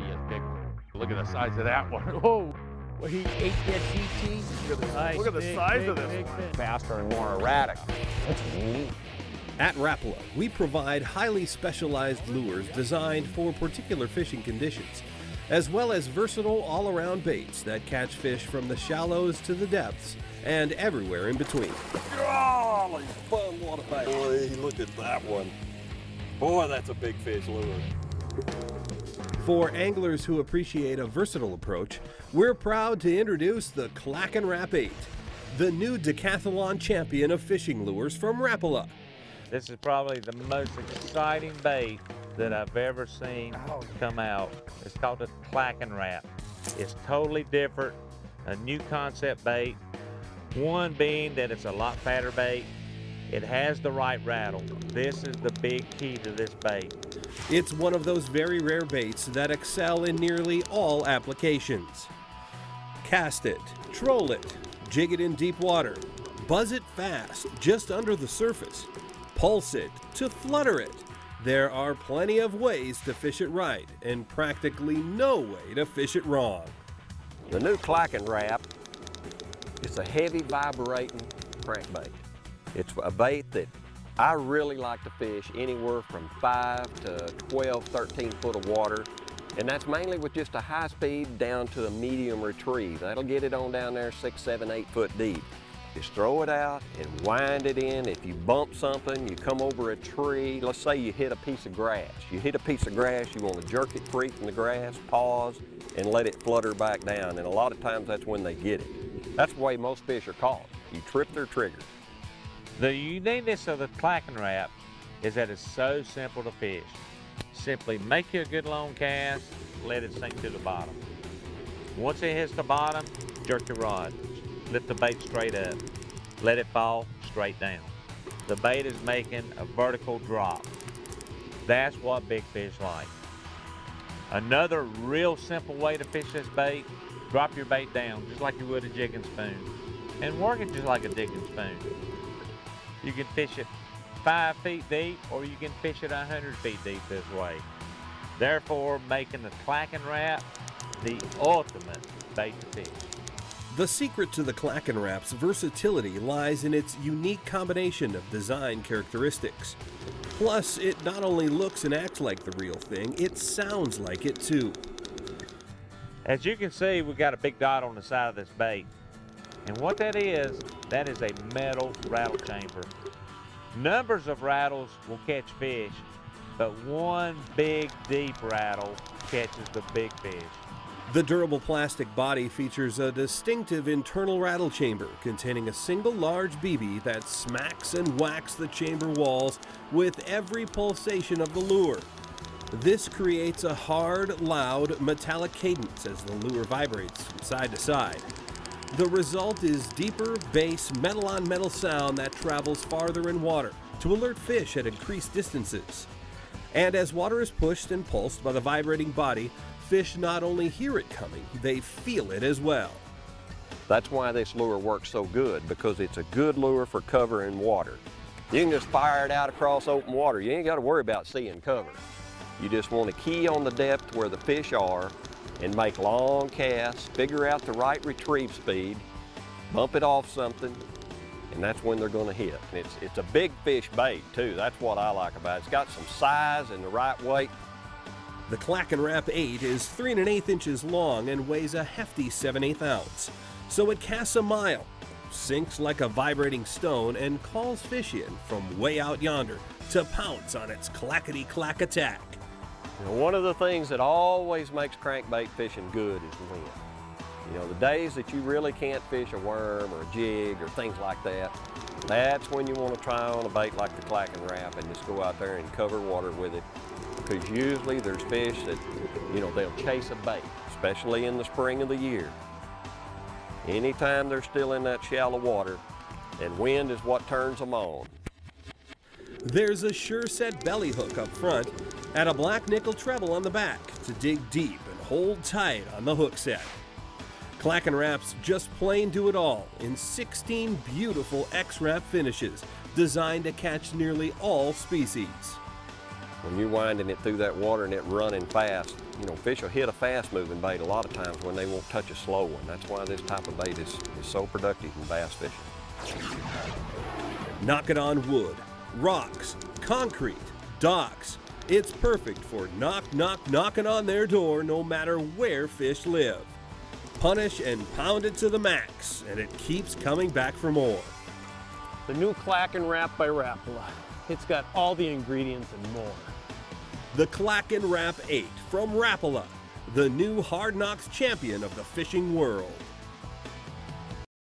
he is big. Look at the size of that one. Whoa. Well, he ate that GT. Look at the size of this one. Faster and more erratic. That's neat. At Rapala, we provide highly specialized lures designed for particular fishing conditions, as well as versatile all-around baits that catch fish from the shallows to the depths and everywhere in between. Golly, fun water bait. Boy, look at that one. Boy, that's a big fish lure. For anglers who appreciate a versatile approach, we're proud to introduce the ClackinRap 8, the new decathlon champion of fishing lures from Rapala. This is probably the most exciting bait that I've ever seen come out. It's called the ClackinRap. It's totally different, a new concept bait. One being that it's a lot fatter bait. It has the right rattle. This is the big key to this bait. It's one of those very rare baits that excel in nearly all applications. Cast it, troll it, jig it in deep water, buzz it fast just under the surface, pulse it to flutter it. There are plenty of ways to fish it right and practically no way to fish it wrong. The new ClackinRap, it's a heavy vibrating crankbait. It's a bait that I really like to fish anywhere from 5 to 12, 13 foot of water. And that's mainly with just a high speed down to a medium retrieve. That'll get it on down there 6, 7, 8 foot deep. Just throw it out and wind it in. If you bump something, you come over a tree, let's say you hit a piece of grass. You hit a piece of grass, you want to jerk it free from the grass, pause, and let it flutter back down. And a lot of times that's when they get it. That's the way most fish are caught. You trip their trigger. The uniqueness of the ClackinRap is that it's so simple to fish. Simply make you a good long cast, let it sink to the bottom. Once it hits the bottom, jerk your rod. Lift the bait straight up. Let it fall straight down. The bait is making a vertical drop. That's what big fish like. Another real simple way to fish this bait, drop your bait down just like you would a jigging spoon and work it just like a jigging spoon. You can fish it 5 feet deep or you can fish it 100 feet deep this way. Therefore, making the ClackinRap the ultimate bait to fish. The secret to the ClackinRap's versatility lies in its unique combination of design characteristics. Plus, it not only looks and acts like the real thing, it sounds like it too. As you can see, we got a big dot on the side of this bait. And what that is a metal rattle chamber. Numbers of rattles will catch fish, but one big, deep rattle catches the big fish. The durable plastic body features a distinctive internal rattle chamber containing a single large BB that smacks and whacks the chamber walls with every pulsation of the lure. This creates a hard, loud, metallic cadence as the lure vibrates from side to side. The result is deeper bass metal-on-metal sound that travels farther in water to alert fish at increased distances. And as water is pushed and pulsed by the vibrating body, fish not only hear it coming, they feel it as well. That's why this lure works so good, because it's a good lure for cover in water. You can just fire it out across open water. You ain't got to worry about seeing cover. You just want to key on the depth where the fish are and make long casts, figure out the right retrieve speed, bump it off something, and that's when they're going to hit. And it's a big fish bait too. That's what I like about it. It's got some size and the right weight. The ClackinRap 8 is 3 1/8 inches long and weighs a hefty 7/8 ounce. So it casts a mile, sinks like a vibrating stone, and calls fish in from way out yonder to pounce on its clackety-clack attack. You know, one of the things that always makes crankbait fishing good is wind. You know, the days that you really can't fish a worm or a jig or things like that, that's when you want to try on a bait like the ClackinRap and just go out there and cover water with it. Because usually there's fish that, you know, they'll chase a bait, especially in the spring of the year. Anytime they're still in that shallow water, and wind is what turns them on. There's a sure-set belly hook up front and a black nickel treble on the back to dig deep and hold tight on the hook set. ClackinRap's just plain do it all in 16 beautiful X-Rap finishes designed to catch nearly all species. When you're winding it through that water and it running fast, You know, fish will hit a fast-moving bait a lot of times when they won't touch a slow one. That's why this type of bait is so productive in bass fishing. Knock it on wood, rocks, concrete, docks. It's perfect for knocking on their door no matter where fish live. Punish and pound it to the max, and it keeps coming back for more. The new ClackinRap by Rapala. It's got all the ingredients and more. The ClackinRap 8 from Rapala, the new Hard Knocks champion of the fishing world.